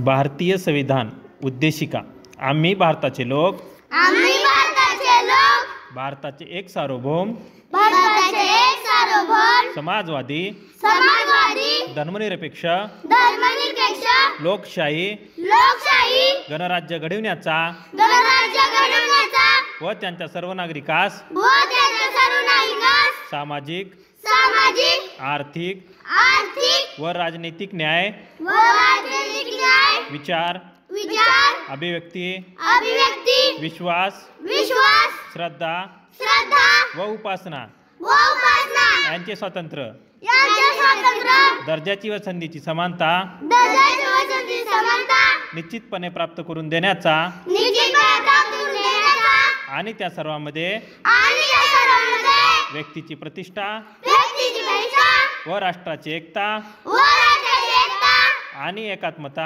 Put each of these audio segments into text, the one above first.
भारतीय संविधान उद्देशिका। आम्ही भारताचे लोक भारताचे एक सार्वभौम समाजवादी धर्मनिरपेक्ष लोकशाही गणराज्य घडविण्याचा व त्यांच्या सर्व नागरिकास सामाजिक आर्थिक व राजनैतिक न्याय विचार अभिव्यक्ती विश्वास श्रद्धा व उपासना यांचे स्वातंत्र्य दर्जाची व संधीची समानता निश्चितपणे प्राप्त करून देण्याचा आणि त्या सर्वांमध्ये व्यक्तीची प्रतिष्ठा व राष्ट्राची एकता आणि एकात्मता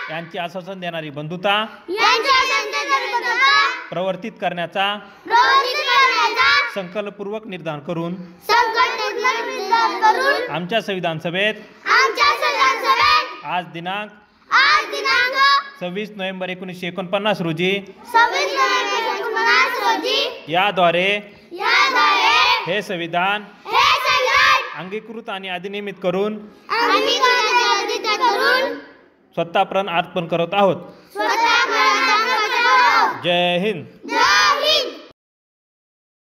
यांचे आश्वासन देणारी बंधुता प्रवर्तित करण्याचा संकल्पपूर्वक निर्धार करून आमच्या संविधान सभेत आज दिनांक 26 नोव्हेंबर 1949 रोजी याद्वारे हे संविधान अंगीकृत आणि अधिनियमित करून स्वतः प्राण अर्पण करत आहोत। जय हिंद।